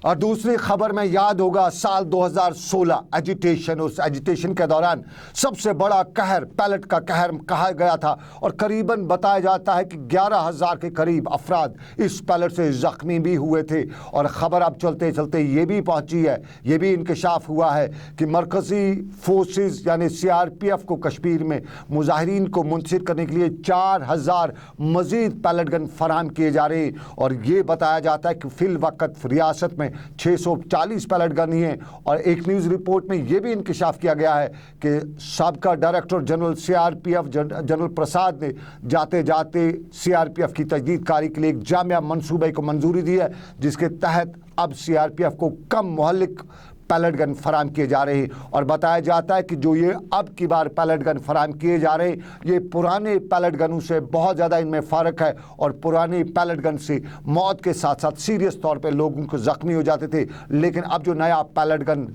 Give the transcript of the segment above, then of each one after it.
और दूसरी खबर में याद होगा साल 2016 एजिटेशन, उस एजिटेशन के दौरान सबसे बड़ा कहर, पैलेट का कहर कहा गया था और करीबन बताया जाता है कि 11,000 के करीब अफराद इस पैलेट से ज़ख्मी भी हुए थे। और ख़बर अब चलते चलते ये भी पहुंची है, ये भी इंकशाफ हुआ है कि मरकज़ी फोर्सेस यानी CRPF को कश्मीर में मुजाहिरीन को मुंतशिर करने के लिए 4,000 मज़ीद पैलेट गन फराहम किए जा रहे हैं। और ये बताया जाता है कि फ़िल वक़्त रियासत में 640 पैलेट गन ही हैं। और एक न्यूज़ रिपोर्ट में ये भी इंकशाफ किया गया है कि साबका डायरेक्टर जनरल CRPF जनरल प्रसाद ने जाते जाते CRPF की तजदीदकारी के लिए एक जामिया मंसूबे को मंजूरी दी है, जिसके तहत अब CRPF को कम मुहल्लिक पैलेट गन फराहम किए जा रहे हैं। और बताया जाता है कि जो ये अब की बार पैलेट गन फराहम किए जा रहे हैं, ये पुराने पैलेट गनों से बहुत ज़्यादा इनमें फ़र्क है। और पुराने पैलेट गन से मौत के साथ साथ सीरियस तौर पे लोगों को ज़ख्मी हो जाते थे, लेकिन अब जो नया पैलेट गन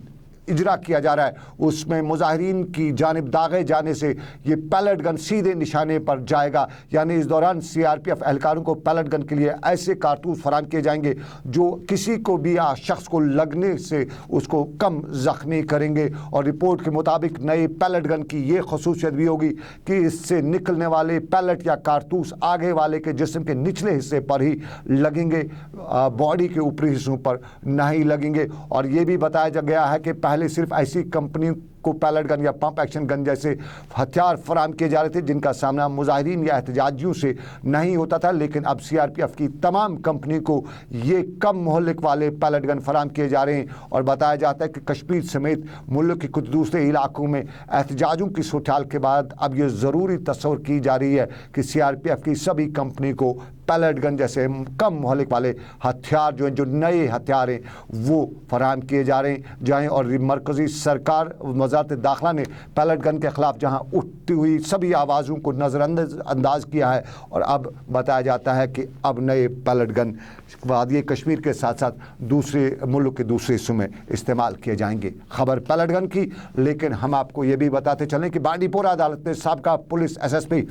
इजरा किया जा रहा है उसमें मुजाहिरीन की जानिब दागे जाने से ये पैलेट गन सीधे निशाने पर जाएगा। यानी इस दौरान CRPF एहलकारों को पैलेट गन के लिए ऐसे कारतूस फराहम किए जाएंगे जो किसी को भी या शख्स को लगने से उसको कम ज़ख्मी करेंगे। और रिपोर्ट के मुताबिक नए पैलेट गन की ये खसूसियत भी होगी कि इससे निकलने वाले पैलेट या कारतूस आगे वाले के जिस्म के निचले हिस्से पर ही लगेंगे, बॉडी के ऊपरी हिस्सों पर नहीं लगेंगे। और ये भी बताया गया है कि पहले सिर्फ ऐसी कंपनी को पैलेट गन या पंप एक्शन गन जैसे हथियार फराहम किए जा रहे थे जिनका सामना मुजाहिरीन या एहतजाजियों से नहीं होता था, लेकिन अब CRPF की तमाम कंपनी को ये कम मुहल्लिक वाले पैलेट गन फराहम किए जा रहे हैं। और बताया जाता है कि कश्मीर समेत मुल्क के कुछ दूसरे इलाकों में एहतजाजों की सूरत के बाद अब ये ज़रूरी तस्वर की जा रही है कि CRPF की सभी कंपनी को पैलेट गन जैसे कम मुहल्लिक वाले हथियार जो नए हथियार हैं वो फराहम किए जा रहे हैं। और मरकज़ी सरकार वज़ारत दाखिला ने पैलेट गन के ख़िलाफ़ जहां उठती हुई सभी आवाज़ों को नज़रअंदाज किया है और अब बताया जाता है कि अब नए पैलेट गन वादी कश्मीर के साथ साथ दूसरे मुल्क के दूसरे हिस्सों में इस्तेमाल किए जाएंगे। खबर पैलेट गन की, लेकिन हम आपको ये भी बताते चलें कि बांडीपोरा अदालत ने साबका पुलिस SSP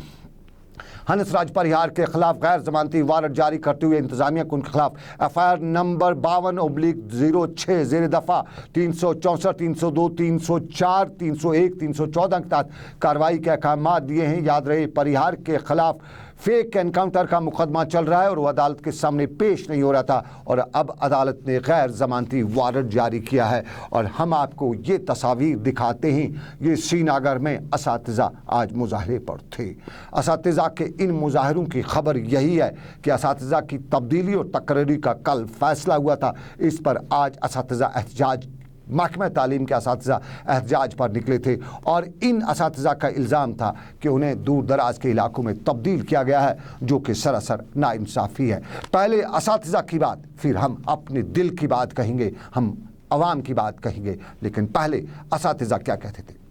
हंसराज परिहार के खिलाफ गैर जमानती वारंट जारी करते हुए इंतजामिया को उनके खिलाफ FIR नंबर 52/06 ज़ेर दफ़ा 364, 302, 304, 301, 314 के तहत कार्रवाई के अहकाम दिए हैं। याद रहे परिहार के खिलाफ फेक एनकाउंटर का मुकदमा चल रहा है और वो अदालत के सामने पेश नहीं हो रहा था और अब अदालत ने गैर जमानती वारंट जारी किया है। और हम आपको ये तस्वीर दिखाते हैं, ये श्रीनगर में असातिज़ा आज मुजाहरे पर थे। असातिज़ा के इन मुजाहरों की खबर यही है कि असातिज़ा की तब्दीली और तकरीरी का कल फैसला हुआ था, इस पर आज असातिज़ा एहतजाज महकमा तालीम के असातिज़ा एहतजाज पर निकले थे। और इन असातिज़ा का इल्ज़ाम था कि उन्हें दूर दराज के इलाकों में तब्दील किया गया है, जो कि सरासर नाइंसाफ़ी है। पहले असातिज़ा की बात, फिर हम अपने दिल की बात कहेंगे, हम अवाम की बात कहेंगे, लेकिन पहले असातिज़ा क्या कहते थे।